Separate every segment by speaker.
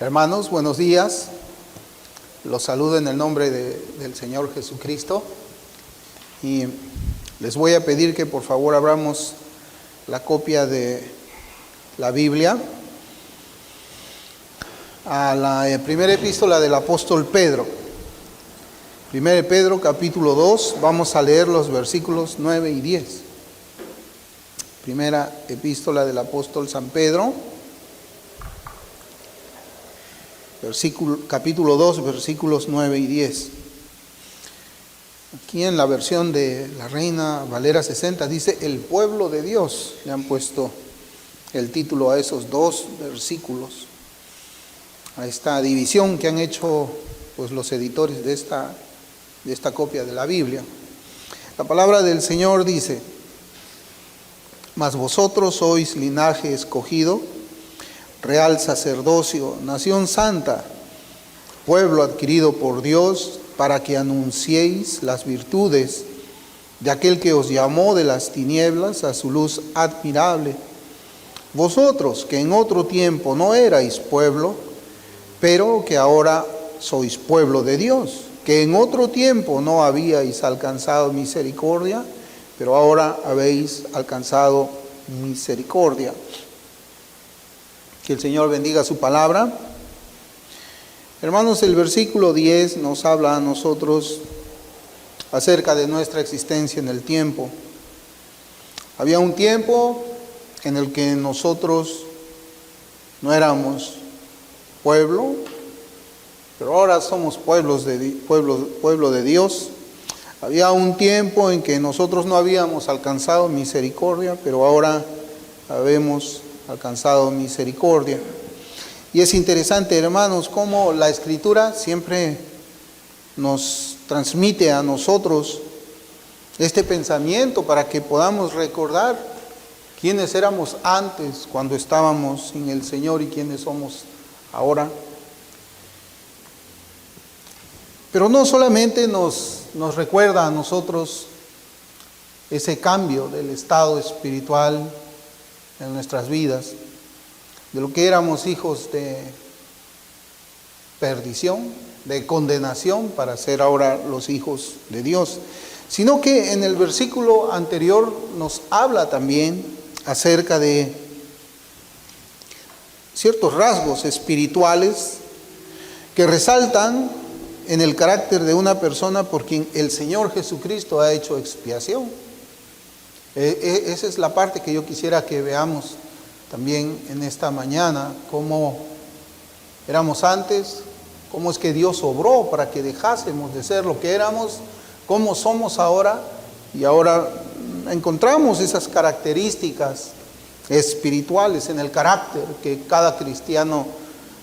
Speaker 1: Hermanos, buenos días. Los saludo en el nombre del Señor Jesucristo. Y les voy a pedir que por favor abramos la copia de la Biblia a la primera epístola del apóstol Pedro. 1 Pedro capítulo 2, vamos a leer los versículos 9 y 10. Primera epístola del apóstol San Pedro, capítulo 2, versículos 9 y 10. Aquí en la versión de la Reina Valera 60 dice el pueblo de Dios. Le han puesto el título a esos dos versículos, a esta división que han hecho pues los editores de esta copia de la Biblia. La palabra del Señor dice: mas vosotros sois linaje escogido, real sacerdocio, nación santa, pueblo adquirido por Dios, para que anunciéis las virtudes de aquel que os llamó de las tinieblas a su luz admirable. Vosotros que en otro tiempo no erais pueblo, pero que ahora sois pueblo de Dios, que en otro tiempo no habíais alcanzado misericordia, pero ahora habéis alcanzado misericordia. Que el Señor bendiga su palabra. Hermanos, el versículo 10 nos habla a nosotros acerca de nuestra existencia en el tiempo. Había un tiempo en el que nosotros no éramos pueblo, pero ahora somos pueblo de Dios. Había un tiempo en que nosotros no habíamos alcanzado misericordia, pero ahora habemos alcanzado misericordia. Y es interesante, hermanos, cómo la Escritura siempre nos transmite a nosotros este pensamiento para que podamos recordar quiénes éramos antes cuando estábamos sin el Señor y quiénes somos ahora. Pero no solamente nos recuerda a nosotros ese cambio del estado espiritual en nuestras vidas, de lo que éramos hijos de perdición, de condenación, para ser ahora los hijos de Dios, sino que en el versículo anterior nos habla también acerca de ciertos rasgos espirituales que resaltan en el carácter de una persona por quien el Señor Jesucristo ha hecho expiación. Esa es la parte que yo quisiera que veamos también en esta mañana, cómo éramos antes, cómo es que Dios obró para que dejásemos de ser lo que éramos, cómo somos ahora, y ahora encontramos esas características espirituales en el carácter que cada cristiano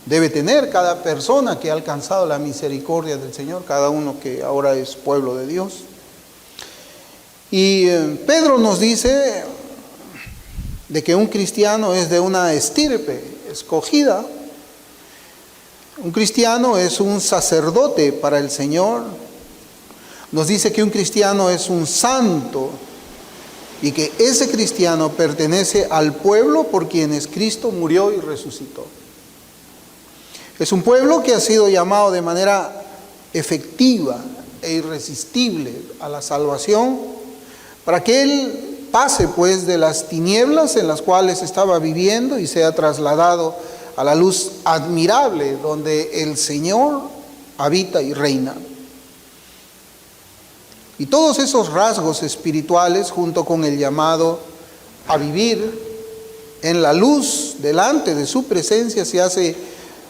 Speaker 1: debe tener, cada persona que ha alcanzado la misericordia del Señor, cada uno que ahora es pueblo de Dios. Y Pedro nos dice de que un cristiano es de una estirpe escogida. Un cristiano es un sacerdote para el Señor. Nos dice que un cristiano es un santo y que ese cristiano pertenece al pueblo por quienes Cristo murió y resucitó. Es un pueblo que ha sido llamado de manera efectiva e irresistible a la salvación, para que él pase pues de las tinieblas en las cuales estaba viviendo y sea trasladado a la luz admirable donde el Señor habita y reina. Y todos esos rasgos espirituales, junto con el llamado a vivir en la luz delante de su presencia, se hace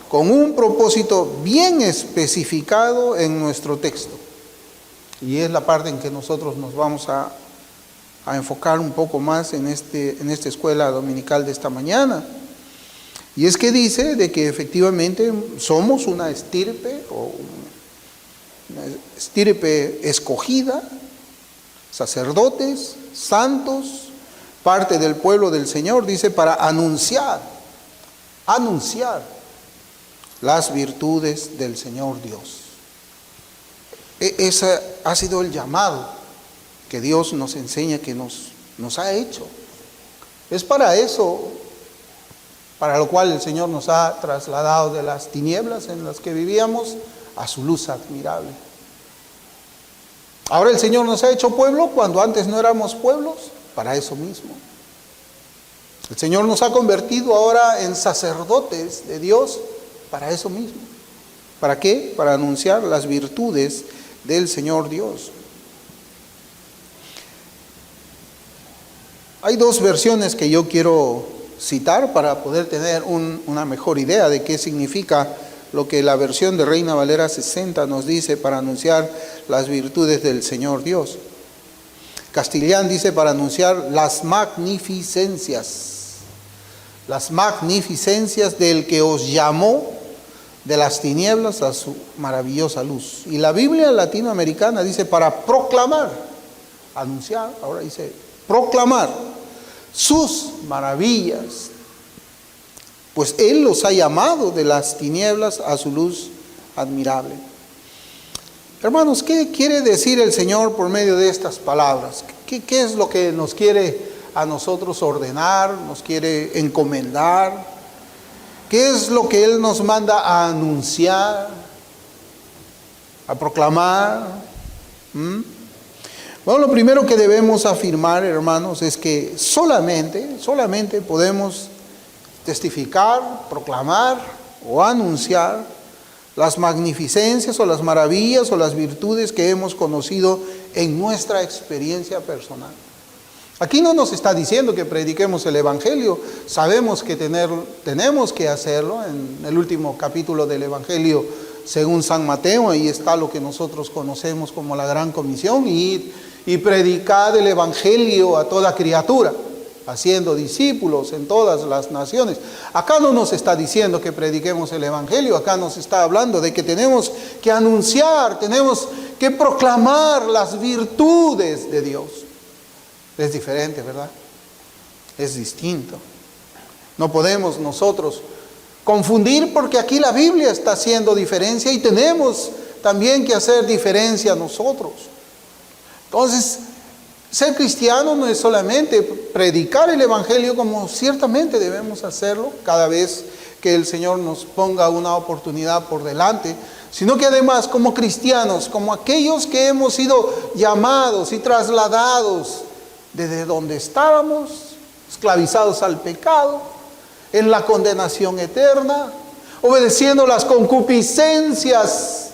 Speaker 1: con un propósito bien especificado en nuestro texto. Y es la parte en que nosotros nos vamos a enfocar un poco más en esta escuela dominical de esta mañana. Y es que dice de que efectivamente somos una estirpe escogida, sacerdotes, santos, parte del pueblo del Señor, dice, para anunciar las virtudes del Señor Dios. Ese ha sido el llamado que Dios nos enseña, que nos ha hecho. Es para eso para lo cual el Señor nos ha trasladado de las tinieblas en las que vivíamos a su luz admirable. Ahora el Señor nos ha hecho pueblo cuando antes no éramos pueblos, para eso mismo. El Señor nos ha convertido ahora en sacerdotes de Dios, para eso mismo. ¿Para qué? Para anunciar las virtudes del Señor Dios. Hay dos versiones que yo quiero citar para poder tener una mejor idea de qué significa lo que la versión de Reina Valera 60 nos dice para anunciar las virtudes del Señor Dios. Castellán dice para anunciar las magnificencias del que os llamó de las tinieblas a su maravillosa luz. Y la Biblia latinoamericana dice para proclamar, anunciar, ahora dice proclamar sus maravillas, pues Él los ha llamado de las tinieblas a su luz admirable. Hermanos, ¿qué quiere decir el Señor por medio de estas palabras? ¿Qué es lo que nos quiere a nosotros ordenar, nos quiere encomendar? ¿Qué es lo que Él nos manda a anunciar, a proclamar? Bueno, lo primero que debemos afirmar, hermanos, es que solamente podemos testificar, proclamar o anunciar las magnificencias o las maravillas o las virtudes que hemos conocido en nuestra experiencia personal. Aquí no nos está diciendo que prediquemos el Evangelio, sabemos que tenemos que hacerlo. En el último capítulo del Evangelio según San Mateo, ahí está lo que nosotros conocemos como la Gran Comisión, y predicad el Evangelio a toda criatura, haciendo discípulos en todas las naciones. Acá no nos está diciendo que prediquemos el Evangelio, acá nos está hablando de que tenemos que anunciar, tenemos que proclamar las virtudes de Dios. Es diferente, ¿verdad? Es distinto. No podemos nosotros confundir, porque aquí la Biblia está haciendo diferencia y tenemos también que hacer diferencia nosotros. Entonces, ser cristiano no es solamente predicar el Evangelio, como ciertamente debemos hacerlo cada vez que el Señor nos ponga una oportunidad por delante, sino que además como cristianos, como aquellos que hemos sido llamados y trasladados desde donde estábamos, esclavizados al pecado, en la condenación eterna, obedeciendo las concupiscencias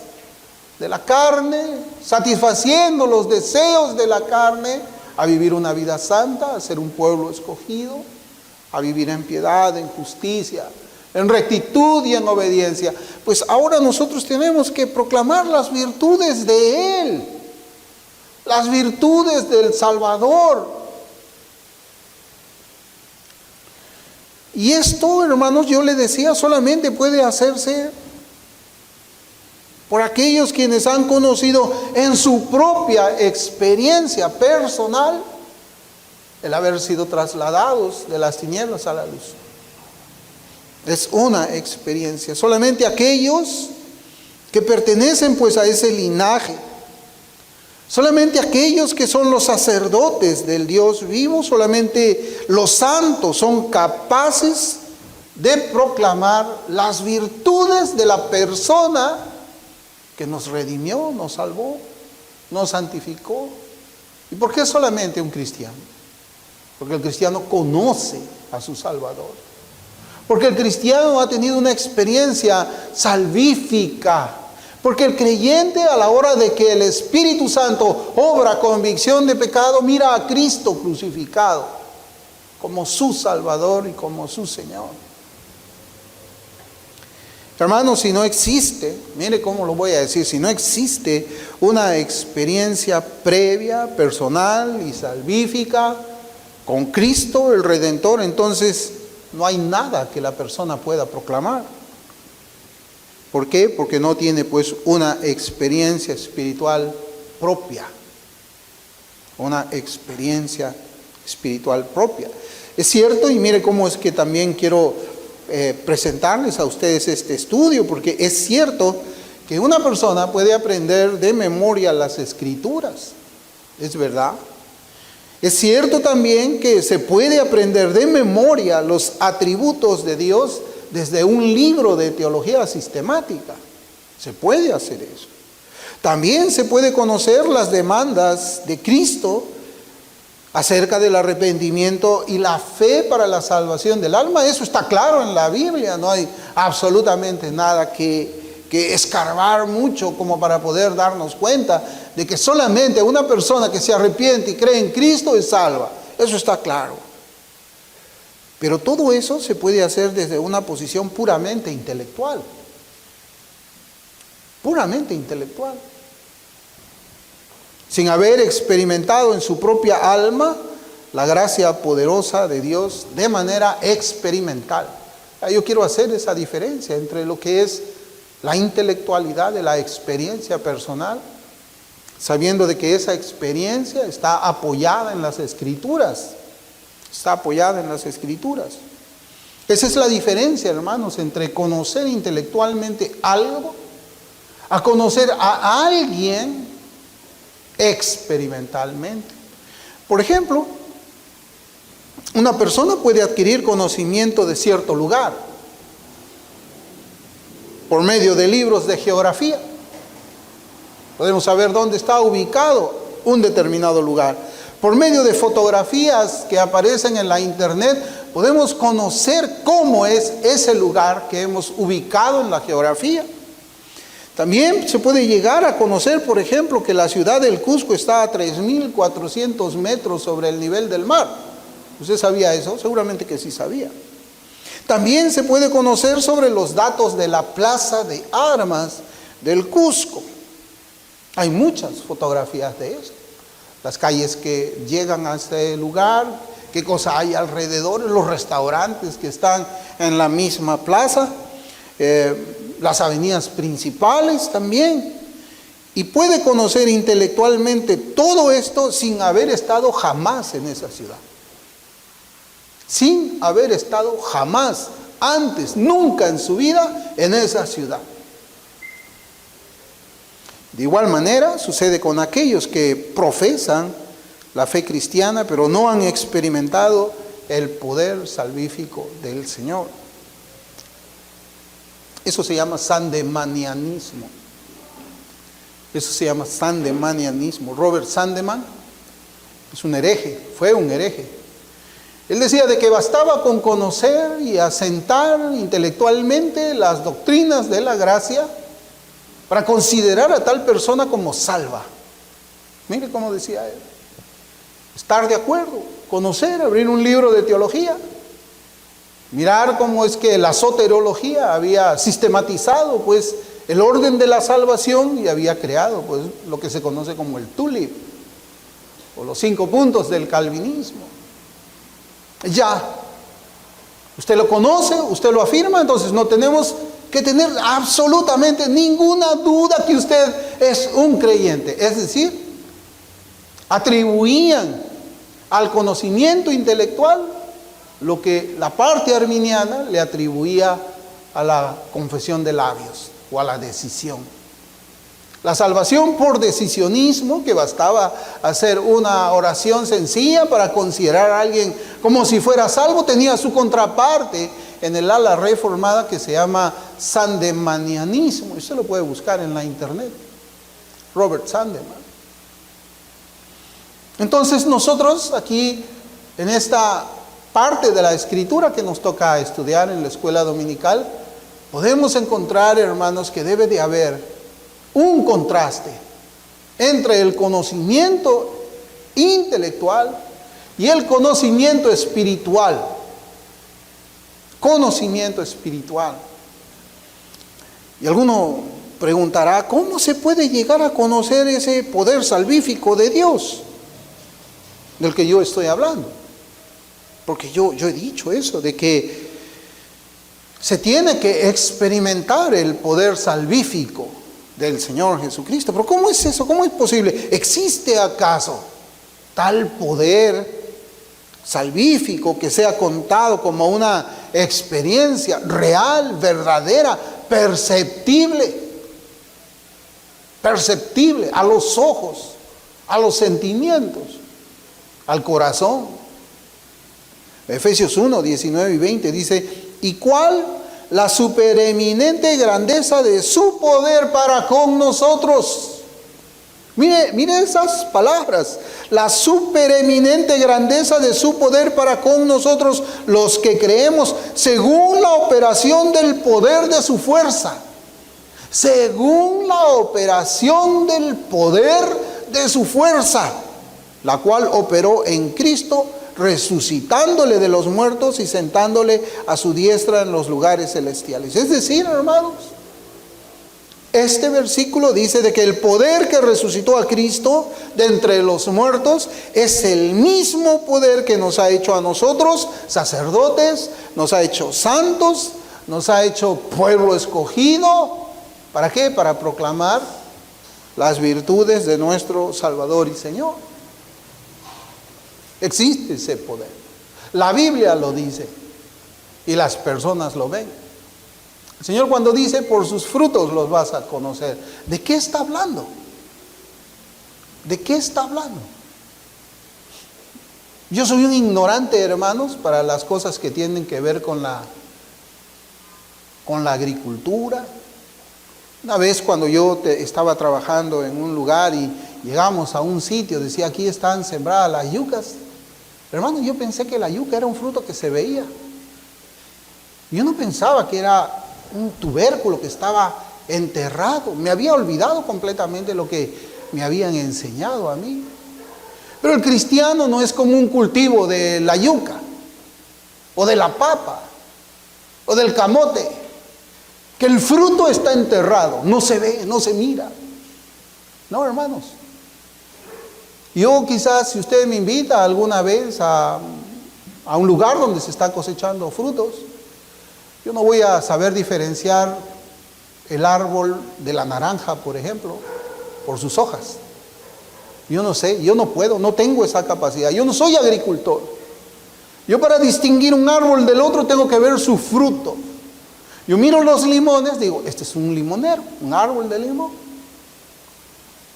Speaker 1: de la carne, satisfaciendo los deseos de la carne, a vivir una vida santa, a ser un pueblo escogido, a vivir en piedad, en justicia, en rectitud y en obediencia. Pues ahora nosotros tenemos que proclamar las virtudes de Él, las virtudes del Salvador. Y esto, hermanos, yo le decía, solamente puede hacerse por aquellos quienes han conocido en su propia experiencia personal el haber sido trasladados de las tinieblas a la luz. Es una experiencia. Solamente aquellos que pertenecen pues a ese linaje, solamente aquellos que son los sacerdotes del Dios vivo, solamente los santos son capaces de proclamar las virtudes de la persona que nos redimió, nos salvó, nos santificó. ¿Y por qué solamente un cristiano? Porque el cristiano conoce a su Salvador. Porque el cristiano ha tenido una experiencia salvífica. Porque el creyente, a la hora de que el Espíritu Santo obra convicción de pecado, mira a Cristo crucificado como su Salvador y como su Señor. Hermanos, si no existe, mire cómo lo voy a decir, si no existe una experiencia previa, personal y salvífica con Cristo el Redentor, entonces no hay nada que la persona pueda proclamar. ¿Por qué? Porque no tiene pues una experiencia espiritual propia. Una experiencia espiritual propia. Es cierto, y mire cómo es que también quiero presentarles a ustedes este estudio, porque es cierto que una persona puede aprender de memoria las Escrituras, es verdad. Es cierto también que se puede aprender de memoria los atributos de Dios desde un libro de teología sistemática. Se puede hacer eso. También se puede conocer las demandas de Cristo acerca del arrepentimiento y la fe para la salvación del alma. Eso está claro en la Biblia, no hay absolutamente nada que escarbar mucho como para poder darnos cuenta de que solamente una persona que se arrepiente y cree en Cristo es salva. Eso está claro. Pero todo eso se puede hacer desde una posición puramente intelectual. Puramente intelectual. Sin haber experimentado en su propia alma la gracia poderosa de Dios de manera experimental. Yo quiero hacer esa diferencia entre lo que es la intelectualidad de la experiencia personal, sabiendo de que esa experiencia está apoyada en las Escrituras. Está apoyada en las Escrituras. Esa es la diferencia, hermanos, entre conocer intelectualmente algo a conocer a alguien experimentalmente. Por ejemplo, una persona puede adquirir conocimiento de cierto lugar por medio de libros de geografía. Podemos saber dónde está ubicado un determinado lugar. Por medio de fotografías que aparecen en la internet, podemos conocer cómo es ese lugar que hemos ubicado en la geografía. También se puede llegar a conocer, por ejemplo, que la ciudad del Cusco está a 3.400 metros sobre el nivel del mar. ¿Usted sabía eso? Seguramente que sí sabía. También se puede conocer sobre los datos de la plaza de armas del Cusco. Hay muchas fotografías de eso. Las calles que llegan a este lugar, qué cosa hay alrededor, los restaurantes que están en la misma plaza, las avenidas principales también. Y puede conocer intelectualmente todo esto sin haber estado jamás en esa ciudad. Sin haber estado jamás, antes, nunca en su vida, en esa ciudad. De igual manera sucede con aquellos que profesan la fe cristiana, pero no han experimentado el poder salvífico del Señor. Eso se llama sandemanianismo. Eso se llama sandemanianismo. Robert Sandeman es un hereje, fue un hereje. Él decía de que bastaba con conocer y asentar intelectualmente las doctrinas de la gracia para considerar a tal persona como salva. Mire cómo decía él. Estar de acuerdo, conocer, abrir un libro de teología, mirar cómo es que la soteriología había sistematizado pues el orden de la salvación y había creado pues lo que se conoce como el tulip o los 5 puntos del calvinismo. Ya, usted lo conoce, usted lo afirma, entonces no tenemos que tener absolutamente ninguna duda que usted es un creyente. Es decir, atribuían al conocimiento intelectual lo que la parte arminiana le atribuía a la confesión de labios o a la decisión. La salvación por decisionismo, que bastaba hacer una oración sencilla para considerar a alguien como si fuera salvo, tenía su contraparte en el ala reformada que se llama sandemanianismo. Usted lo puede buscar en la internet. Robert Sandeman. Entonces nosotros aquí, en esta parte de la Escritura que nos toca estudiar en la escuela dominical, podemos encontrar, hermanos, que debe de haber un contraste entre el conocimiento intelectual y el conocimiento espiritual. Conocimiento espiritual. Y alguno preguntará, ¿cómo se puede llegar a conocer ese poder salvífico de Dios del que yo estoy hablando? Porque yo he dicho eso, de que se tiene que experimentar el poder salvífico del Señor Jesucristo. Pero ¿cómo es eso? ¿Cómo es posible? ¿Existe acaso tal poder salvífico que sea contado como una experiencia real, verdadera, perceptible a los ojos, a los sentimientos? al corazón. Efesios 1, 19 y 20 dice, ¿y cuál la supereminente grandeza de su poder para con nosotros? Mire esas palabras. La supereminente grandeza de su poder para con nosotros, los que creemos, según la operación del poder de su fuerza. Según la operación del poder de su fuerza, la cual operó en Cristo, resucitándole de los muertos y sentándole a su diestra en los lugares celestiales. Es decir, hermanos, este versículo dice de que el poder que resucitó a Cristo de entre los muertos es el mismo poder que nos ha hecho a nosotros sacerdotes, nos ha hecho santos, nos ha hecho pueblo escogido. ¿Para qué? Para proclamar las virtudes de nuestro Salvador y Señor. Existe ese poder. La Biblia lo dice y las personas lo ven. El Señor cuando dice, por sus frutos los vas a conocer. ¿De qué está hablando? ¿De qué está hablando? Yo soy un ignorante, hermanos, para las cosas que tienen que ver con la agricultura. Una vez cuando yo estaba trabajando en un lugar y llegamos a un sitio, decía, aquí están sembradas las yucas. Hermano, yo pensé que la yuca era un fruto que se veía. Yo no pensaba que era un tubérculo que estaba enterrado. Me había olvidado completamente lo que me habían enseñado a mí. Pero el cristiano no es como un cultivo de la yuca, o de la papa, o del camote, que el fruto está enterrado, no se ve, no se mira. No, hermanos. Yo quizás, si usted me invita alguna vez a un lugar donde se está cosechando frutos, yo no voy a saber diferenciar el árbol de la naranja, por ejemplo, por sus hojas. Yo no sé, yo no puedo, no tengo esa capacidad. Yo no soy agricultor. Yo para distinguir un árbol del otro tengo que ver su fruto. Yo miro los limones, digo, este es un limonero, un árbol de limón.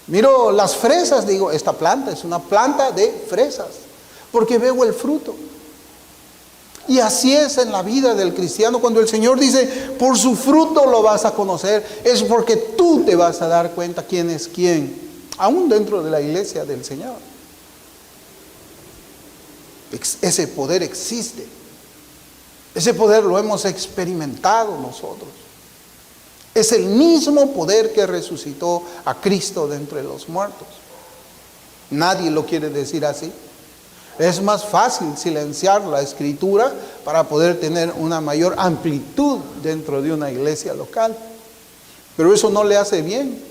Speaker 1: Miro las fresas, digo, esta planta es una planta de fresas, porque veo el fruto. Y así es en la vida del cristiano. Cuando el Señor dice, por su fruto lo vas a conocer, es porque tú te vas a dar cuenta quién es quién, aún dentro de la iglesia del Señor. Ese poder existe. Ese poder lo hemos experimentado nosotros. Es el mismo poder que resucitó a Cristo de entre los muertos. Nadie lo quiere decir así. Es más fácil silenciar la escritura para poder tener una mayor amplitud dentro de una iglesia local. Pero eso no le hace bien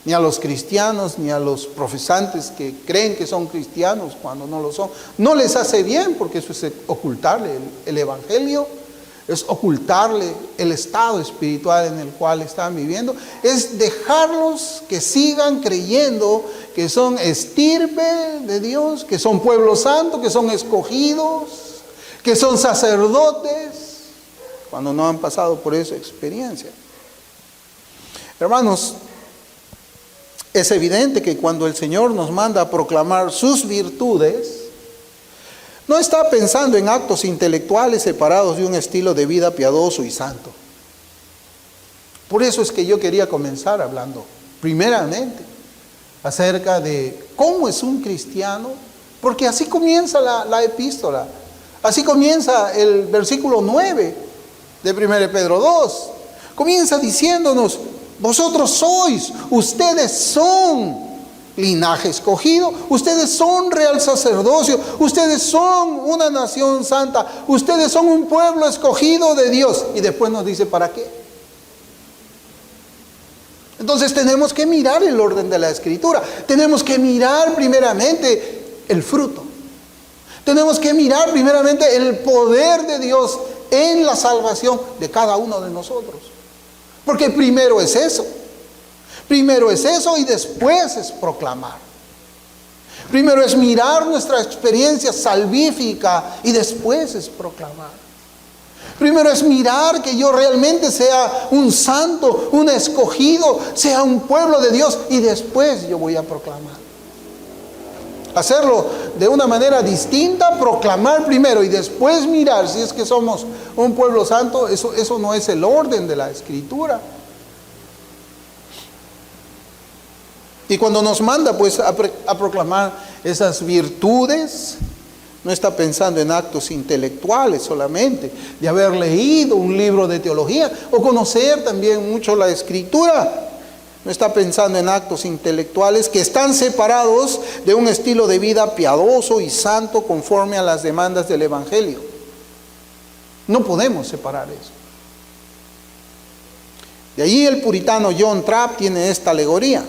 Speaker 1: ni a los cristianos, ni a los profesantes que creen que son cristianos cuando no lo son. No les hace bien, porque eso es ocultarle el evangelio, es ocultarle el estado espiritual en el cual están viviendo, es dejarlos que sigan creyendo que son estirpe de Dios, que son pueblo santo, que son escogidos, que son sacerdotes, cuando no han pasado por esa experiencia. Hermanos, es evidente que cuando el Señor nos manda a proclamar sus virtudes, no está pensando en actos intelectuales separados de un estilo de vida piadoso y santo. Por eso es que yo quería comenzar hablando, primeramente, acerca de cómo es un cristiano, porque así comienza la epístola. Así comienza el versículo 9 de 1 Pedro 2. Comienza diciéndonos, vosotros sois, ustedes son linaje escogido, ustedes son real sacerdocio, ustedes son una nación santa, ustedes son un pueblo escogido de Dios. Y después nos dice, ¿para qué? Entonces tenemos que mirar el orden de la escritura. Tenemos que mirar primeramente el fruto. Tenemos que mirar primeramente el poder de Dios en la salvación de cada uno de nosotros. Porque primero es eso. Primero es eso y después es proclamar. Primero es mirar nuestra experiencia salvífica y después es proclamar. Primero es mirar que yo realmente sea un santo, un escogido, sea un pueblo de Dios y después yo voy a proclamar. hacerlo de una manera distinta, proclamar primero y después mirar si es que somos un pueblo santo, eso no es el orden de la Escritura. Y cuando nos manda pues a proclamar esas virtudes, no está pensando en actos intelectuales solamente, de haber leído un libro de teología o conocer también mucho la Escritura. No está pensando en actos intelectuales que están separados de un estilo de vida piadoso y santo conforme a las demandas del Evangelio. No podemos separar eso. De allí el puritano John Trapp tiene esta alegoría.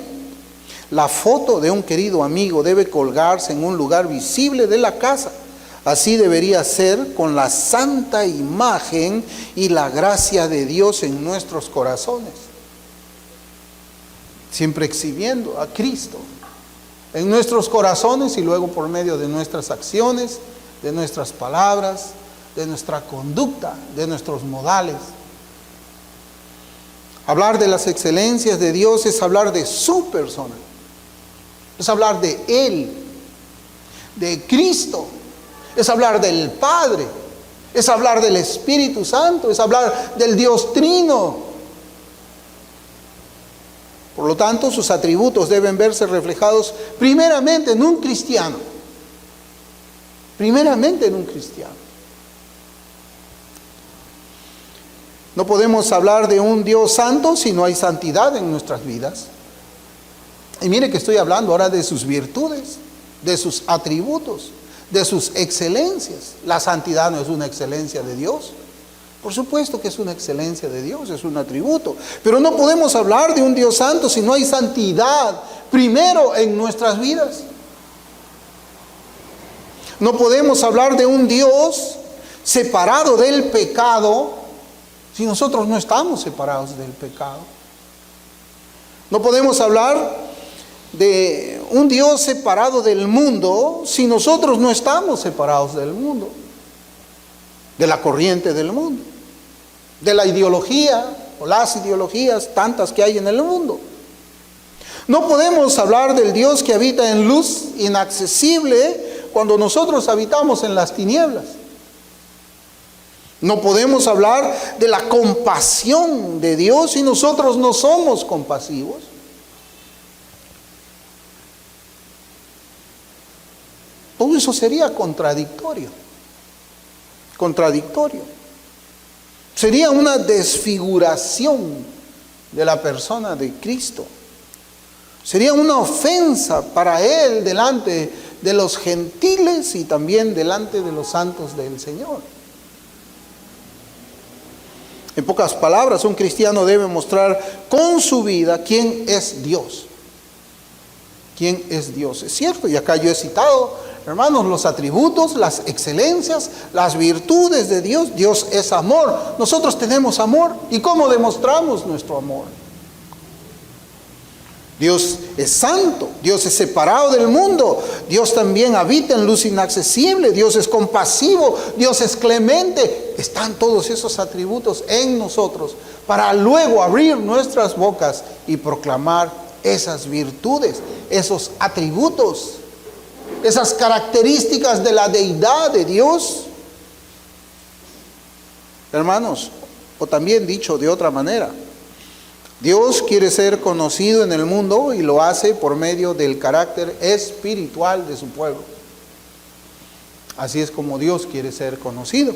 Speaker 1: La foto de un querido amigo debe colgarse en un lugar visible de la casa. Así debería ser con la santa imagen y la gracia de Dios en nuestros corazones. Siempre exhibiendo a Cristo en nuestros corazones y luego por medio de nuestras acciones, de nuestras palabras, de nuestra conducta, de nuestros modales. Hablar de las excelencias de Dios es hablar de su persona. Es hablar de Él, de Cristo. Es hablar del Padre. Es hablar del Espíritu Santo. Es hablar del Dios Trino. Por lo tanto, sus atributos deben verse reflejados primeramente en un cristiano. Primeramente en un cristiano. No podemos hablar de un Dios santo si no hay santidad en nuestras vidas. Y mire que estoy hablando ahora de sus virtudes, de sus atributos, de sus excelencias. La santidad no es una excelencia de Dios. Por supuesto que es una excelencia de Dios, es un atributo. Pero no podemos hablar de un Dios santo si no hay santidad primero en nuestras vidas. No podemos hablar de un Dios separado del pecado si nosotros no estamos separados del pecado. No podemos hablar de un Dios separado del mundo si nosotros no estamos separados del mundo, de la corriente del mundo, de la ideología o las ideologías tantas que hay en el mundo. No podemos hablar del Dios que habita en luz inaccesible cuando nosotros habitamos en las tinieblas. No podemos hablar de la compasión de Dios si nosotros no somos compasivos. Todo eso sería contradictorio. Contradictorio. Sería una desfiguración de la persona de Cristo. Sería una ofensa para Él delante de los gentiles y también delante de los santos del Señor. En pocas palabras, un cristiano debe mostrar con su vida quién es Dios. ¿Quién es Dios? Es cierto, y acá yo he citado, hermanos, los atributos, las excelencias, las virtudes de Dios. Dios es amor. Nosotros tenemos amor. ¿Y cómo demostramos nuestro amor? Dios es santo. Dios es separado del mundo. Dios también habita en luz inaccesible. Dios es compasivo. Dios es clemente. Están todos esos atributos en nosotros para luego abrir nuestras bocas y proclamar esas virtudes, esos atributos, esas características de la deidad de Dios. Hermanos, o también dicho de otra manera, Dios quiere ser conocido en el mundo y lo hace por medio del carácter espiritual de su pueblo. Así es como Dios quiere ser conocido.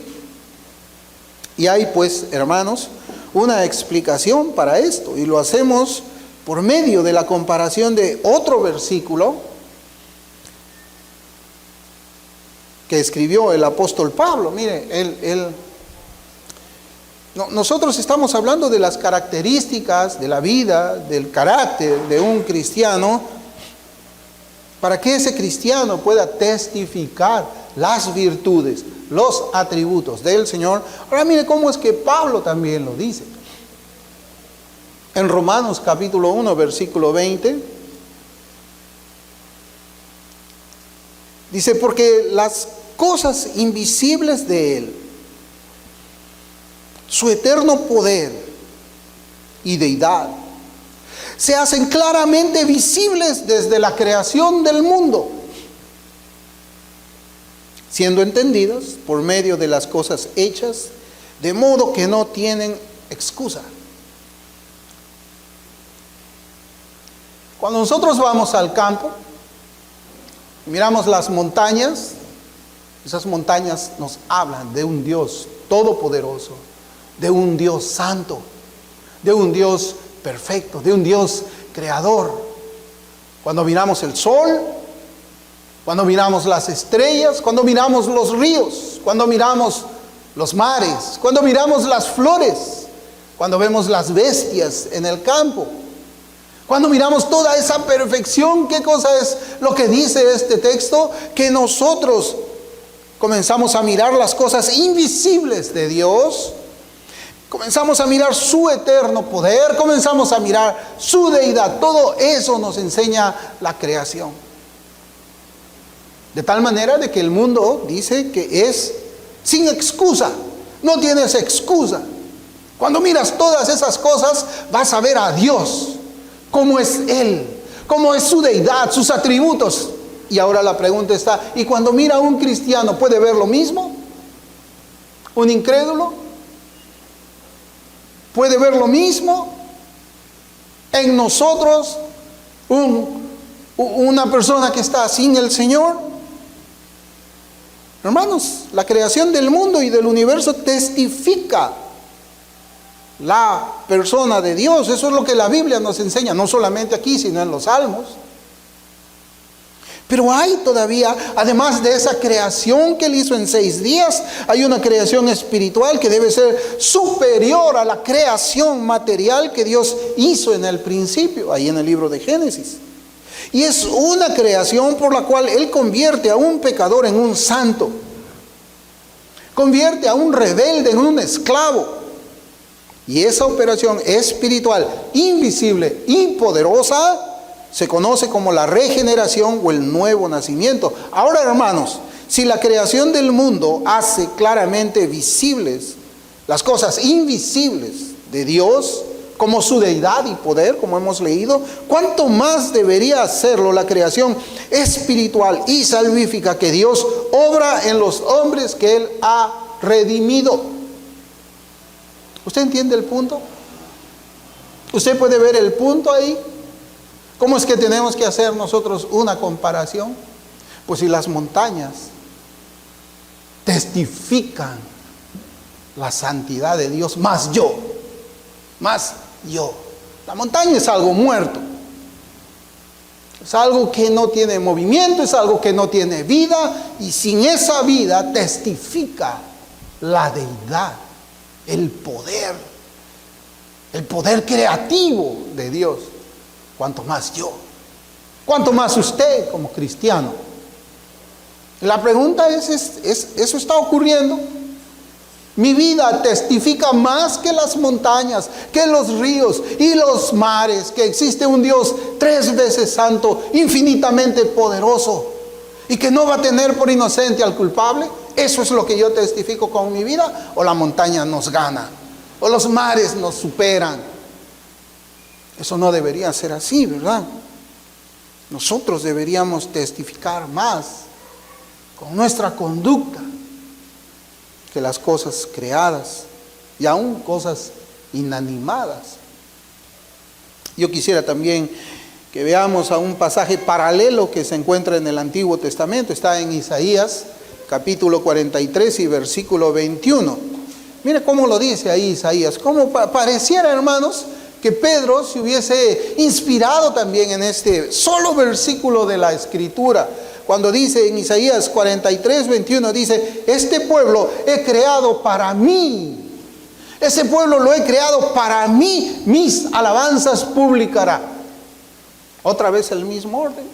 Speaker 1: Y hay pues, hermanos, una explicación para esto, y lo hacemos por medio de la comparación de otro versículo que escribió el apóstol Pablo. Mire, nosotros estamos hablando de las características de la vida, del carácter de un cristiano, para que ese cristiano pueda testificar las virtudes, los atributos del Señor. Ahora mire cómo es que Pablo también lo dice. En Romanos capítulo 1, versículo 20, dice, porque las cosas invisibles de Él, su eterno poder y deidad, se hacen claramente visibles desde la creación del mundo. siendo entendidas por medio de las cosas hechas, de modo que no tienen excusa. Cuando nosotros vamos al campo, miramos las montañas, esas montañas nos hablan de un Dios todopoderoso, de un Dios santo, de un Dios perfecto, de un Dios creador. Cuando miramos el sol, cuando miramos las estrellas, cuando miramos los ríos, cuando miramos los mares, cuando miramos las flores, cuando vemos las bestias en el campo, cuando miramos toda esa perfección, ¿qué cosa es lo que dice este texto? Que nosotros comenzamos a mirar las cosas invisibles de Dios, comenzamos a mirar su eterno poder, comenzamos a mirar su deidad. Todo eso nos enseña la creación. De tal manera de que el mundo dice que es sin excusa, no tienes excusa. Cuando miras todas esas cosas, vas a ver a Dios, cómo es Él, cómo es su deidad, sus atributos. Y ahora la pregunta está, ¿y cuando mira a un cristiano puede ver lo mismo? ¿Un incrédulo puede ver lo mismo? En nosotros, una persona que está sin el Señor. Hermanos, la creación del mundo y del universo testifica la persona de Dios. Eso es lo que la Biblia nos enseña, no solamente aquí, sino en los Salmos. Pero hay todavía, además de esa creación que Él hizo en 6 días, hay una creación espiritual que debe ser superior a la creación material que Dios hizo en el principio, ahí en el libro de Génesis. Y es una creación por la cual Él convierte a un pecador en un santo, convierte a un rebelde en un esclavo. Y esa operación espiritual, invisible y poderosa, se conoce como la regeneración o el nuevo nacimiento. Ahora, hermanos, si la creación del mundo hace claramente visibles las cosas invisibles de Dios, como su deidad y poder, como hemos leído, ¿cuánto más debería hacerlo la creación espiritual y salvífica que Dios obra en los hombres que Él ha redimido? ¿Usted entiende el punto? ¿Usted puede ver el punto ahí? ¿Cómo es que tenemos que hacer nosotros una comparación? Pues si las montañas testifican la santidad de Dios, más yo. La montaña es algo muerto. Es algo que no tiene movimiento, es algo que no tiene vida, y sin esa vida testifica la deidad, el poder creativo de Dios. Cuanto más yo, cuanto más usted como cristiano. La pregunta es, ¿eso está ocurriendo? Mi vida testifica más que las montañas, que los ríos y los mares, que existe un Dios 3 veces santo, infinitamente poderoso, y que no va a tener por inocente al culpable. ¿Eso es lo que yo testifico con mi vida? ¿O la montaña nos gana? ¿O los mares nos superan? Eso no debería ser así, ¿verdad? Nosotros deberíamos testificar más con nuestra conducta que las cosas creadas y aún cosas inanimadas. Yo quisiera también que veamos a un pasaje paralelo que se encuentra en el Antiguo Testamento. Está en Isaías, capítulo 43 y versículo 21. Mire cómo lo dice ahí Isaías. Como pareciera, hermanos, que Pedro se hubiese inspirado también en este solo versículo de la Escritura. Cuando dice en Isaías 43, 21, dice, este pueblo he creado para mí. Ese pueblo lo he creado para mí, mis alabanzas publicará. Otra vez el mismo orden.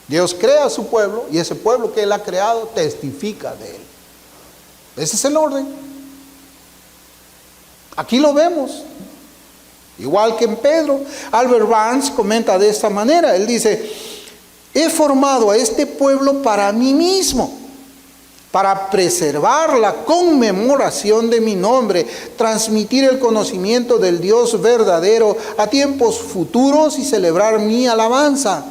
Speaker 1: Dios crea a su pueblo y ese pueblo que Él ha creado testifica de Él. Ese es el orden. Aquí lo vemos. Igual que en Pedro, Albert Barnes comenta de esta manera. Él dice, he formado a este pueblo para mí mismo, para preservar la conmemoración de mi nombre, transmitir el conocimiento del Dios verdadero a tiempos futuros y celebrar mi alabanza.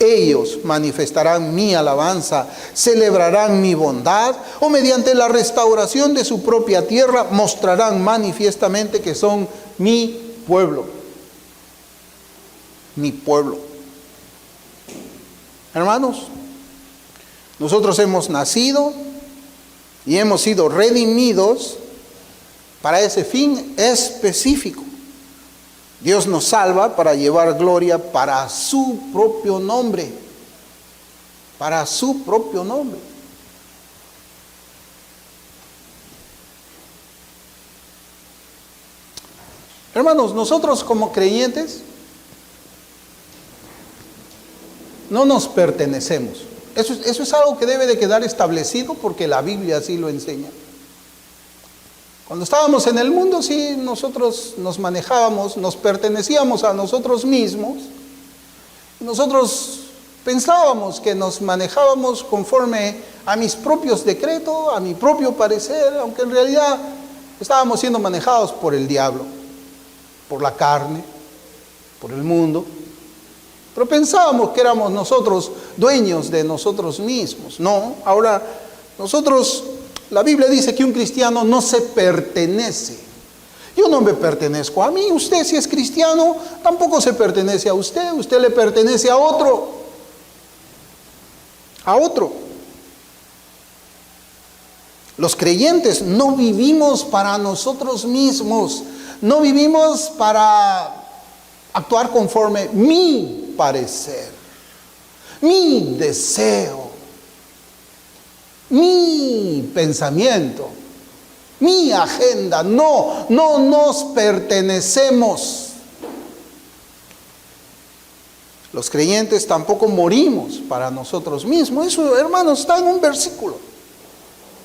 Speaker 1: ellos manifestarán mi alabanza, celebrarán mi bondad, o mediante la restauración de su propia tierra mostrarán manifiestamente que son mi pueblo. Mi pueblo. Hermanos, nosotros hemos nacido y hemos sido redimidos para ese fin específico. Dios nos salva para llevar gloria para su propio nombre. Para su propio nombre. Hermanos, nosotros como creyentes no nos pertenecemos. Eso es algo que debe de quedar establecido porque la Biblia así lo enseña. Cuando estábamos en el mundo, sí, nosotros nos manejábamos, nos pertenecíamos a nosotros mismos. Nosotros pensábamos que nos manejábamos conforme a mis propios decretos, a mi propio parecer, aunque en realidad estábamos siendo manejados por el diablo, por la carne, por el mundo. Pero pensábamos que éramos nosotros dueños de nosotros mismos. No, ahora nosotros, la Biblia dice que un cristiano no se pertenece. Yo no me pertenezco a mí, usted si es cristiano tampoco se pertenece a usted, usted le pertenece a otro. A otro. Los creyentes no vivimos para nosotros mismos, no vivimos para actuar conforme mi parecer, mi deseo, mi pensamiento, mi agenda. No nos pertenecemos. Los creyentes tampoco morimos para nosotros mismos. Eso, hermanos, está en un versículo.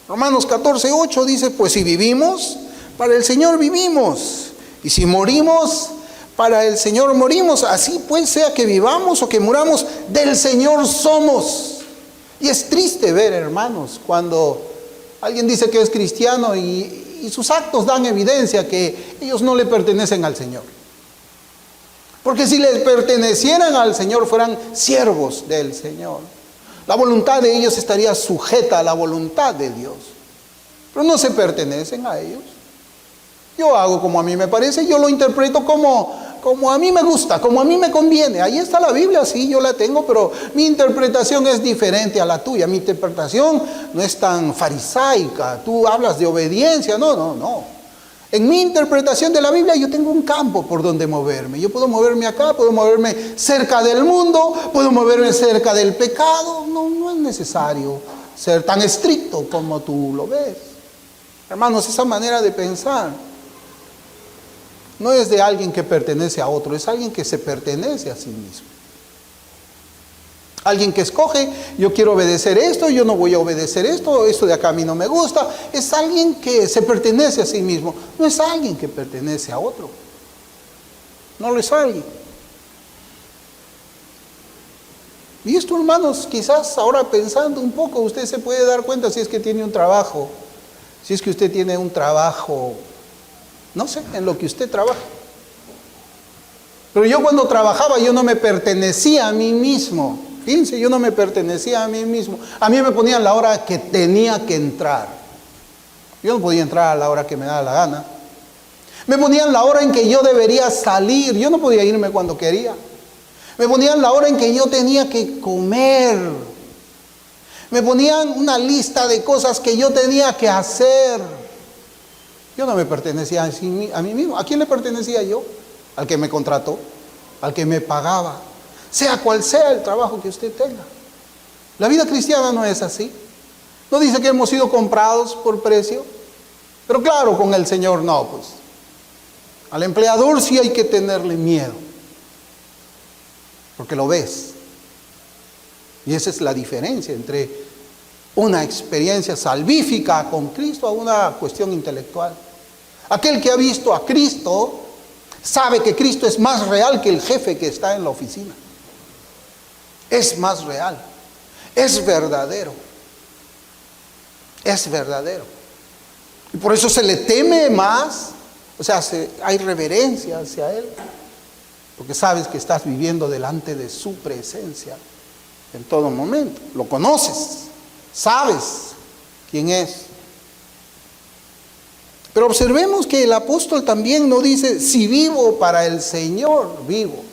Speaker 1: Romanos 14:8 dice, pues si vivimos, para el Señor vivimos. Y si morimos, para el Señor morimos. Así pues, sea que vivamos o que muramos, del Señor somos. Y es triste ver, hermanos, cuando alguien dice que es cristiano y sus actos dan evidencia que ellos no le pertenecen al Señor. Porque si les pertenecieran al Señor, fueran siervos del Señor. La voluntad de ellos estaría sujeta a la voluntad de Dios. Pero no se pertenecen a ellos. Yo hago como a mí me parece, yo lo interpreto como a mí me gusta, como a mí me conviene. Ahí está la Biblia, sí, yo la tengo, pero mi interpretación es diferente a la tuya. Mi interpretación no es tan farisaica. Tú hablas de obediencia, no. En mi interpretación de la Biblia yo tengo un campo por donde moverme. Yo puedo moverme acá, puedo moverme cerca del mundo, puedo moverme cerca del pecado. No es necesario ser tan estricto como tú lo ves. Hermanos, esa manera de pensar no es de alguien que pertenece a otro, es alguien que se pertenece a sí mismo. Alguien que escoge, yo quiero obedecer esto, yo no voy a obedecer esto de acá a mí no me gusta. Es alguien que se pertenece a sí mismo, no es alguien que pertenece a otro. No lo es alguien. Y esto, hermanos, quizás ahora pensando un poco, usted se puede dar cuenta si es que tiene un trabajo, si es que usted tiene un trabajo, no sé, en lo que usted trabaja. Pero yo cuando trabajaba, yo no me pertenecía a mí mismo. Fíjense, yo no me pertenecía a mí mismo. A mí me ponían la hora que tenía que entrar. Yo no podía entrar a la hora que me daba la gana. Me ponían la hora en que yo debería salir. Yo no podía irme cuando quería. Me ponían la hora en que yo tenía que comer. Me ponían una lista de cosas que yo tenía que hacer. Yo no me pertenecía a mí mismo. ¿A quién le pertenecía yo? Al que me contrató, al que me pagaba. Sea cual sea el trabajo que usted tenga. La vida cristiana no es así. No dice que hemos sido comprados por precio. Pero claro, con el Señor no, pues. Al empleador sí hay que tenerle miedo. Porque lo ves. Y esa es la diferencia entre una experiencia salvífica con Cristo a una cuestión intelectual. Aquel que ha visto a Cristo sabe que Cristo es más real que el jefe que está en la oficina. Es más real. Es verdadero. Es verdadero. Y por eso se le teme más. O sea, hay reverencia hacia Él. Porque sabes que estás viviendo delante de su presencia. en todo momento. Lo conoces, sabes quién es. Pero observemos que el apóstol también no dice, si vivo para el Señor, vivo.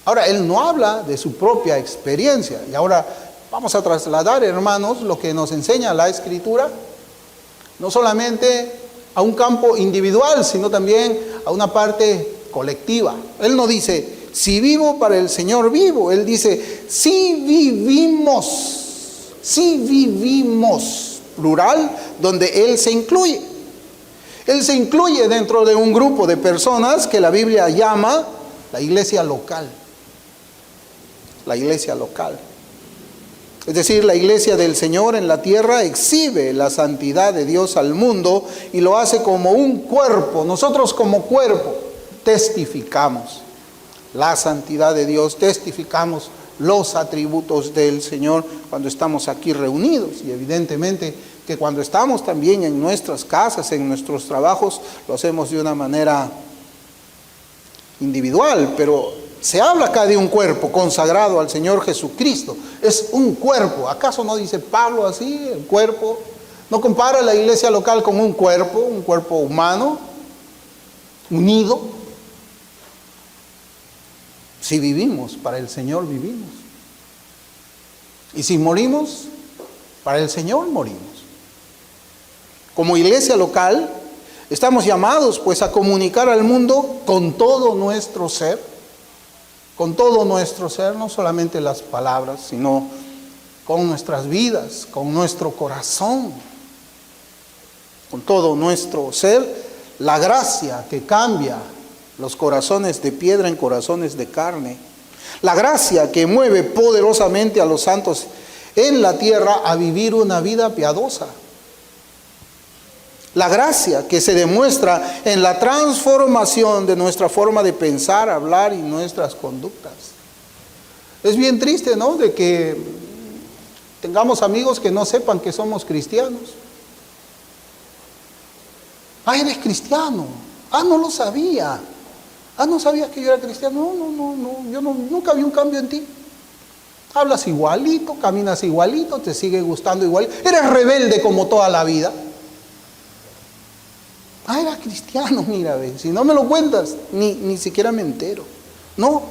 Speaker 1: Ahora, él no habla de su propia experiencia. Y ahora vamos a trasladar, hermanos, lo que nos enseña la Escritura, no solamente a un campo individual, sino también a una parte colectiva. Él no dice, si vivo para el Señor, vivo. Él dice, si vivimos, plural, donde Él se incluye. Él se incluye dentro de un grupo de personas que la Biblia llama la iglesia local. La iglesia local. Es decir, la iglesia del Señor en la tierra exhibe la santidad de Dios al mundo y lo hace como un cuerpo. Nosotros como cuerpo testificamos la santidad de Dios, testificamos los atributos del Señor cuando estamos aquí reunidos. Y evidentemente que cuando estamos también en nuestras casas, en nuestros trabajos, lo hacemos de una manera individual, pero se habla acá de un cuerpo consagrado al Señor Jesucristo. Es un cuerpo. ¿Acaso no dice Pablo así, el cuerpo? ¿No compara la iglesia local con un cuerpo humano, unido? Si vivimos, para el Señor vivimos. Y si morimos, para el Señor morimos. Como iglesia local, estamos llamados pues a comunicar al mundo con todo nuestro ser, no solamente las palabras, sino con nuestras vidas, con nuestro corazón, con todo nuestro ser, la gracia que cambia los corazones de piedra en corazones de carne, la gracia que mueve poderosamente a los santos en la tierra a vivir una vida piadosa. La gracia que se demuestra en la transformación de nuestra forma de pensar, hablar y nuestras conductas. Es bien triste, ¿no?, de que tengamos amigos que no sepan que somos cristianos. Ah, eres cristiano. Ah, no lo sabía. Ah, no sabías que yo era cristiano. No, yo nunca vi un cambio en ti. Hablas igualito, caminas igualito, te sigue gustando igual. Eres rebelde como toda la vida. Ah, era cristiano, mira, ve. Si no me lo cuentas, ni siquiera me entero. No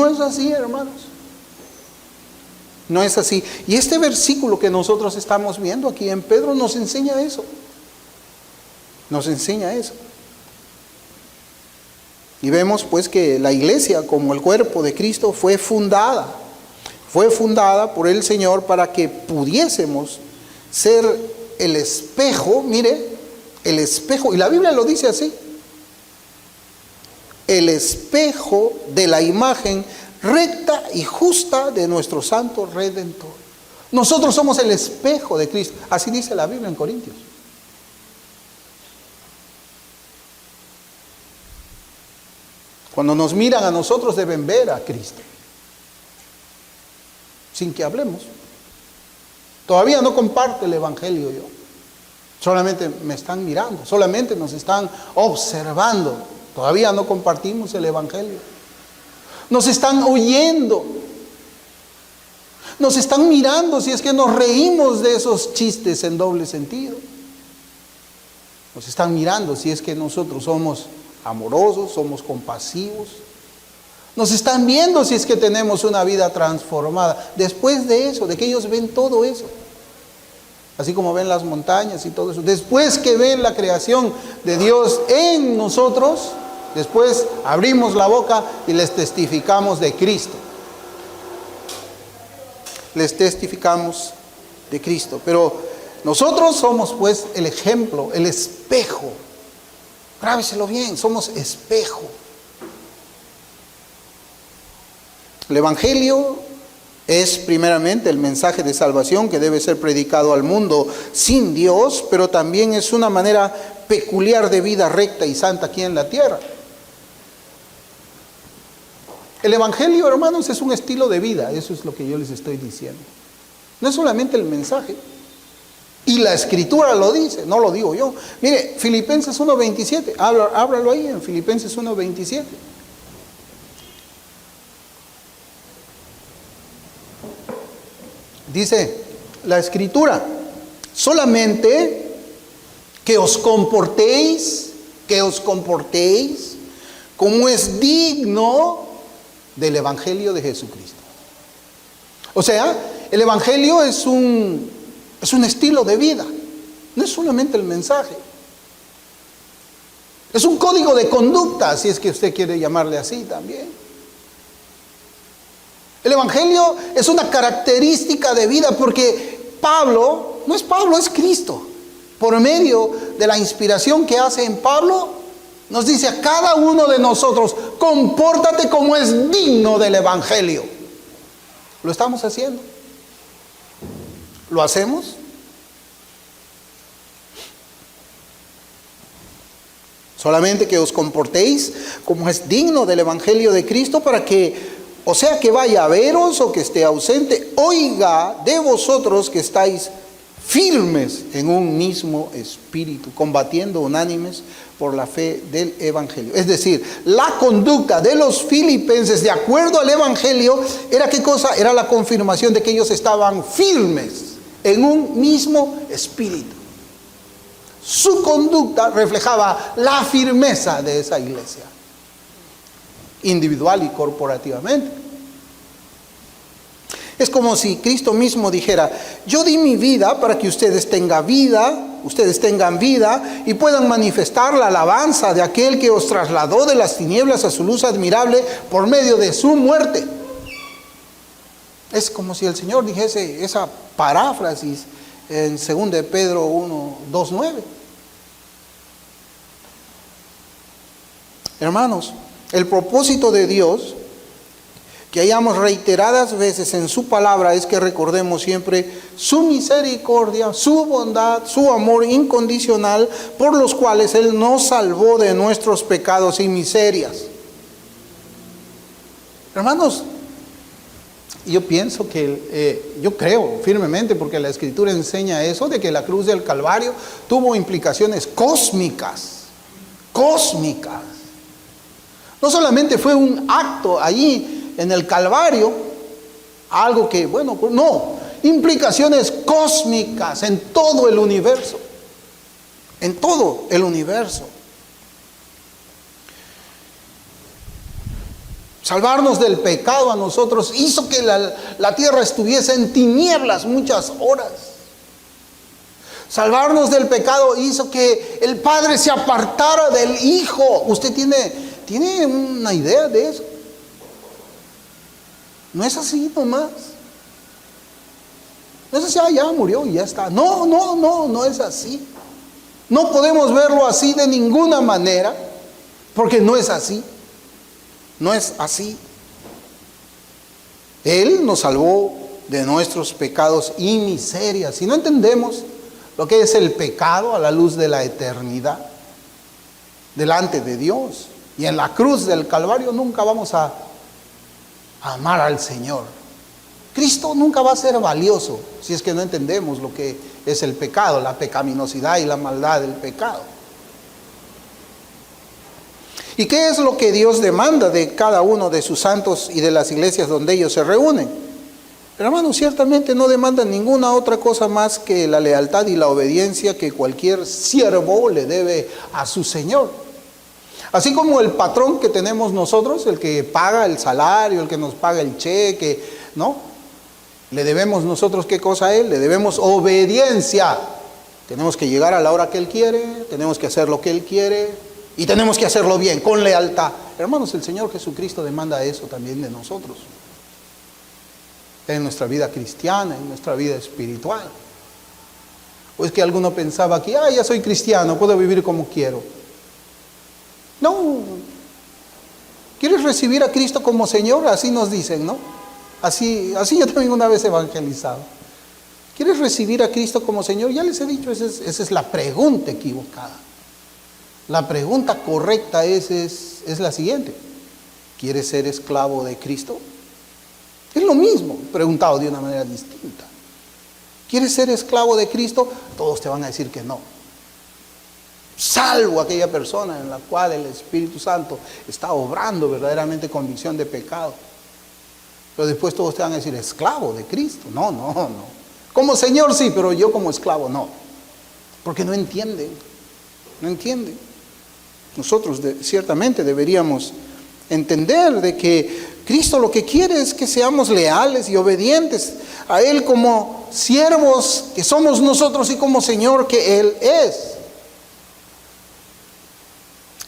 Speaker 1: es así, hermanos. No es así. Y este versículo que nosotros estamos viendo aquí en Pedro nos enseña eso. Nos enseña eso. Y vemos pues que la iglesia como el cuerpo de Cristo fue fundada por el Señor para que pudiésemos ser el espejo, mire, el espejo, y la Biblia lo dice así, el espejo de la imagen recta y justa de nuestro Santo Redentor. Nosotros somos el espejo de Cristo, así dice la Biblia en Corintios. Cuando nos miran a nosotros deben ver a Cristo, sin que hablemos. Todavía no comparto el Evangelio yo. Solamente me están mirando, solamente nos están observando. Todavía no compartimos el Evangelio. Nos están oyendo. Nos están mirando si es que nos reímos de esos chistes en doble sentido. Nos están mirando si es que nosotros somos amorosos, somos compasivos. Nos están viendo si es que tenemos una vida transformada. Después de eso, de que ellos ven todo eso. Así como ven las montañas y todo eso. Después que ven la creación de Dios en nosotros, después abrimos la boca y les testificamos de Cristo. Les testificamos de Cristo. Pero nosotros somos pues el ejemplo, el espejo. Grábeselo bien, somos espejo. El Evangelio es primeramente el mensaje de salvación que debe ser predicado al mundo sin Dios, pero también es una manera peculiar de vida recta y santa aquí en la tierra. El Evangelio, hermanos, es un estilo de vida, eso es lo que yo les estoy diciendo. No es solamente el mensaje. Y la Escritura lo dice, no lo digo yo. Mire, Filipenses 1:27, ábralo ahí en Filipenses 1:27. Dice la Escritura, solamente que os comportéis como es digno del Evangelio de Jesucristo. O sea, el Evangelio es un estilo de vida, no es solamente el mensaje. Es un código de conducta, si es que usted quiere llamarle así también. El Evangelio es una característica de vida porque Pablo, no es Pablo, es Cristo. Por medio de la inspiración que hace en Pablo, nos dice a cada uno de nosotros, compórtate como es digno del Evangelio. ¿Lo estamos haciendo? ¿Lo hacemos? Solamente que os comportéis como es digno del Evangelio de Cristo, para que, o sea que vaya a veros o que esté ausente, oiga de vosotros que estáis firmes en un mismo espíritu, combatiendo unánimes por la fe del Evangelio. Es decir, la conducta de los filipenses de acuerdo al Evangelio era ¿qué cosa? Era la confirmación de que ellos estaban firmes en un mismo espíritu. Su conducta reflejaba la firmeza de esa iglesia, individual y corporativamente. Es como si Cristo mismo dijera, yo di mi vida para que ustedes tengan vida y puedan manifestar la alabanza de aquel que os trasladó de las tinieblas a su luz admirable por medio de su muerte. Es como si el Señor dijese esa paráfrasis en 2 de Pedro 1:2-9. Hermanos, el propósito de Dios que hallamos reiteradas veces en su palabra es que recordemos siempre su misericordia, su bondad, su amor incondicional, por los cuales Él nos salvó de nuestros pecados y miserias. Hermanos, yo pienso que, yo creo firmemente, porque la Escritura enseña eso, de que la cruz del Calvario tuvo implicaciones cósmicas. No solamente fue un acto allí en el Calvario, algo que, bueno, no, implicaciones cósmicas en todo el universo. En todo el universo. Salvarnos del pecado a nosotros hizo que la tierra estuviese en tinieblas muchas horas. Salvarnos del pecado hizo que el Padre se apartara del Hijo. ¿Usted tiene una idea de eso? No es así nomás. No es así, ya murió y ya está. No es así. No podemos verlo así de ninguna manera, porque no es así. No es así. Él nos salvó de nuestros pecados y miserias. Si no entendemos lo que es el pecado a la luz de la eternidad, delante de Dios y en la cruz del Calvario, nunca vamos a amar al Señor. Cristo nunca va a ser valioso si es que no entendemos lo que es el pecado, la pecaminosidad y la maldad del pecado. ¿Y qué es lo que Dios demanda de cada uno de sus santos y de las iglesias donde ellos se reúnen? Pero hermanos, ciertamente no demandan ninguna otra cosa más que la lealtad y la obediencia que cualquier siervo le debe a su Señor. Así como el patrón que tenemos nosotros, el que paga el salario, el que nos paga el cheque, ¿no? Le debemos nosotros, ¿qué cosa a Él? Le debemos obediencia. Tenemos que llegar a la hora que Él quiere, tenemos que hacer lo que Él quiere y tenemos que hacerlo bien, con lealtad. Hermanos, el Señor Jesucristo demanda eso también de nosotros. En nuestra vida cristiana, en nuestra vida espiritual. O es que alguno pensaba que, ya soy cristiano, puedo vivir como quiero. No. ¿Quieres recibir a Cristo como Señor? Así nos dicen, ¿no? Así yo también una vez he evangelizado. ¿Quieres recibir a Cristo como Señor? Ya les he dicho, esa es la pregunta equivocada. La pregunta correcta es la siguiente. ¿Quieres ser esclavo de Cristo? Es lo mismo, preguntado de una manera distinta. ¿Quieres ser esclavo de Cristo? Todos te van a decir que no. Salvo aquella persona en la cual el Espíritu Santo está obrando verdaderamente convicción de pecado. Pero después todos te van a decir, esclavo de Cristo. No, no, no. Como Señor sí, pero yo como esclavo no. Porque no entienden. No entienden. Nosotros ciertamente deberíamos entender de que Cristo lo que quiere es que seamos leales y obedientes a Él como siervos que somos nosotros y como Señor que Él es.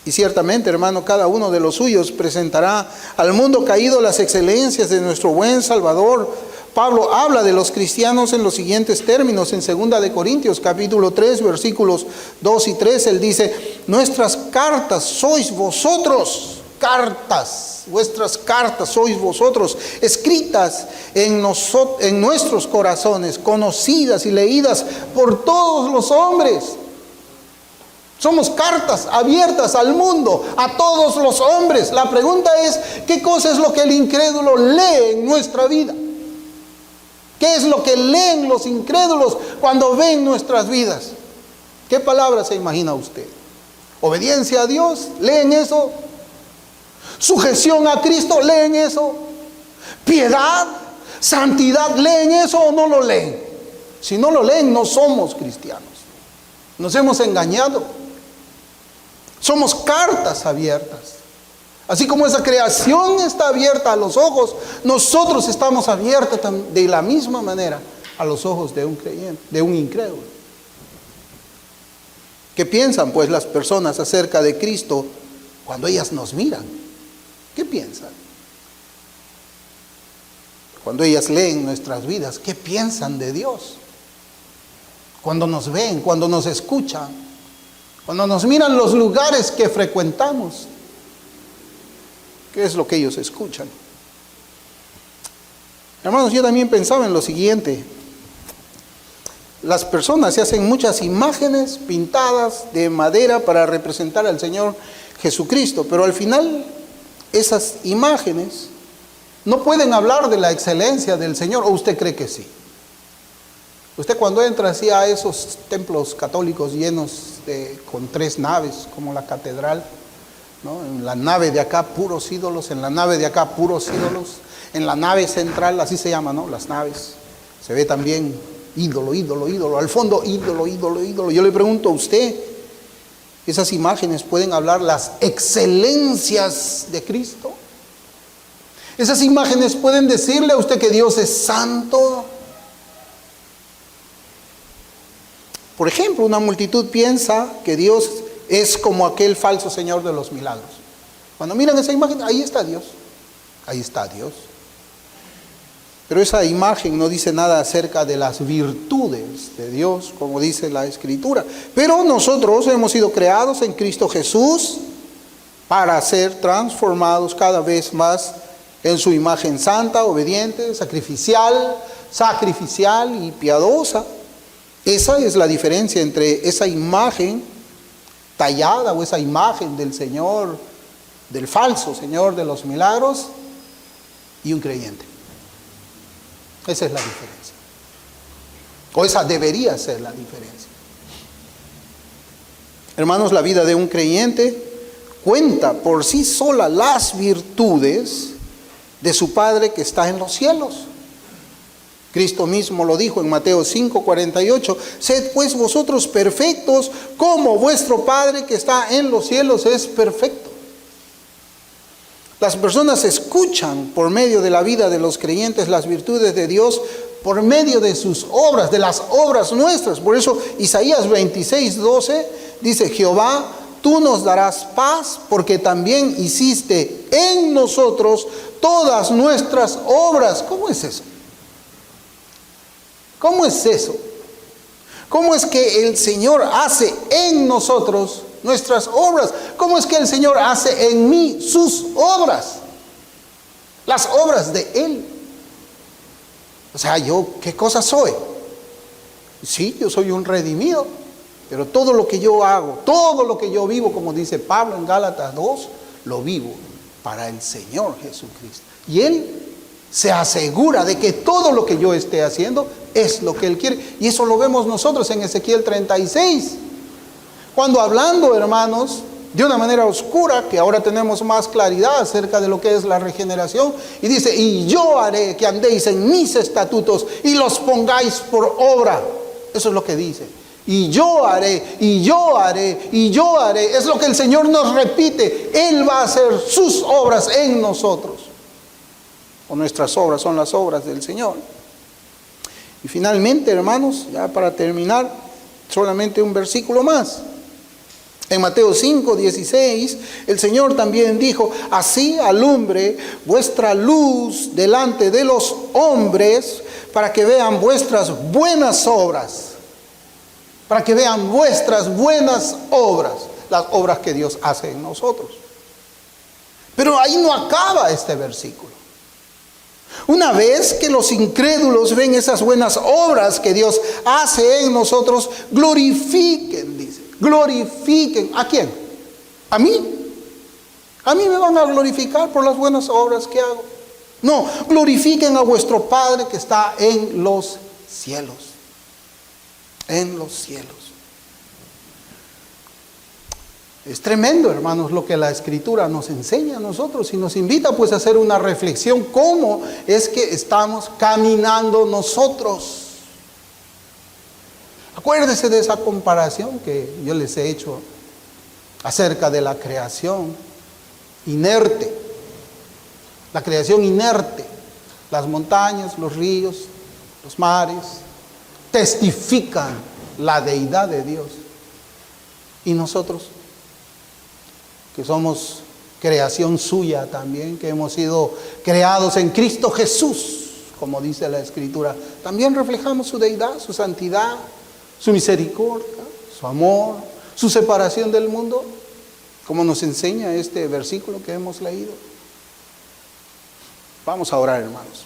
Speaker 1: Y ciertamente, hermano, cada uno de los suyos presentará al mundo caído las excelencias de nuestro buen Salvador. Pablo habla de los cristianos en los siguientes términos. En 2 de Corintios, capítulo 3, versículos 2 y 3, él dice, nuestras cartas sois vosotros, vuestras cartas sois vosotros, escritas en nuestros corazones, conocidas y leídas por todos los hombres. Somos cartas abiertas al mundo, a todos los hombres. La pregunta es, ¿qué cosa es lo que el incrédulo lee en nuestra vida? ¿Qué es lo que leen los incrédulos cuando ven nuestras vidas? ¿Qué palabra se imagina usted? ¿Obediencia a Dios? ¿Leen eso? ¿Sujeción a Cristo? ¿Leen eso? ¿Piedad? ¿Santidad? ¿Leen eso o no lo leen? Si no lo leen, no somos cristianos. Nos hemos engañado. Somos cartas abiertas. Así como esa creación está abierta a los ojos, nosotros estamos abiertos de la misma manera a los ojos de un creyente, de un incrédulo. ¿Qué piensan pues las personas acerca de Cristo cuando ellas nos miran? ¿Qué piensan? Cuando ellas leen nuestras vidas, ¿qué piensan de Dios? Cuando nos ven, cuando nos escuchan, cuando nos miran los lugares que frecuentamos, ¿qué es lo que ellos escuchan? Hermanos, yo también pensaba en lo siguiente. Las personas se hacen muchas imágenes pintadas de madera para representar al Señor Jesucristo, pero al final esas imágenes no pueden hablar de la excelencia del Señor, ¿o usted cree que sí? Usted cuando entra así a esos templos católicos llenos con 3 naves, como la catedral, ¿no? En la nave de acá puros ídolos, en la nave de acá puros ídolos, en la nave central, así se llama, ¿no? Las naves, se ve también ídolo, ídolo, ídolo, al fondo ídolo, ídolo, ídolo. Yo le pregunto a usted, ¿esas imágenes pueden hablar las excelencias de Cristo? ¿Esas imágenes pueden decirle a usted que Dios es santo? Por ejemplo, una multitud piensa que Dios es como aquel falso Señor de los milagros. Cuando miran esa imagen, ahí está Dios. Ahí está Dios. Pero esa imagen no dice nada acerca de las virtudes de Dios, como dice la Escritura. Pero nosotros hemos sido creados en Cristo Jesús para ser transformados cada vez más en su imagen santa, obediente, sacrificial y piadosa. Esa es la diferencia entre esa imagen tallada o esa imagen del Señor, del falso Señor de los milagros, y un creyente. Esa es la diferencia. O esa debería ser la diferencia. Hermanos, la vida de un creyente cuenta por sí sola las virtudes de su Padre que está en los cielos. Cristo mismo lo dijo en Mateo 5:48, sed pues vosotros perfectos como vuestro Padre que está en los cielos es perfecto. Las personas escuchan por medio de la vida de los creyentes las virtudes de Dios por medio de sus obras, de las obras nuestras. Por eso Isaías 26:12 dice, Jehová, tú nos darás paz porque también hiciste en nosotros todas nuestras obras. ¿Cómo es eso? ¿Cómo es eso? ¿Cómo es que el Señor hace en nosotros nuestras obras? ¿Cómo es que el Señor hace en mí sus obras? Las obras de Él. O sea, ¿yo qué cosa soy? Sí, yo soy un redimido, pero todo lo que yo hago, todo lo que yo vivo, como dice Pablo en Gálatas 2, lo vivo para el Señor Jesucristo. Y Él se asegura de que todo lo que yo esté haciendo es lo que Él quiere. Y eso lo vemos nosotros en Ezequiel 36. Cuando hablando, hermanos, de una manera oscura, que ahora tenemos más claridad acerca de lo que es la regeneración. Y dice, y yo haré que andéis en mis estatutos y los pongáis por obra. Eso es lo que dice. Y yo haré, y yo haré, y yo haré. Es lo que el Señor nos repite. Él va a hacer sus obras en nosotros. O nuestras obras son las obras del Señor. Y finalmente, hermanos, ya para terminar, solamente un versículo más. En Mateo 5, 16, el Señor también dijo, así alumbre vuestra luz delante de los hombres, para que vean vuestras buenas obras. Para que vean vuestras buenas obras, las obras que Dios hace en nosotros. Pero ahí no acaba este versículo. Una vez que los incrédulos ven esas buenas obras que Dios hace en nosotros, glorifiquen, dice. Glorifiquen. ¿A quién? ¿A mí? ¿A mí me van a glorificar por las buenas obras que hago? No, glorifiquen a vuestro Padre que está en los cielos. En los cielos. Es tremendo, hermanos, lo que la Escritura nos enseña a nosotros y nos invita pues a hacer una reflexión. ¿Cómo es que estamos caminando nosotros? Acuérdese de esa comparación que yo les he hecho acerca de la creación inerte. La creación inerte. Las montañas, los ríos, los mares, testifican la deidad de Dios. Y nosotros, que somos creación suya también, que hemos sido creados en Cristo Jesús, como dice la Escritura, también reflejamos su deidad, su santidad, su misericordia, su amor, su separación del mundo, como nos enseña este versículo que hemos leído. Vamos a orar, hermanos.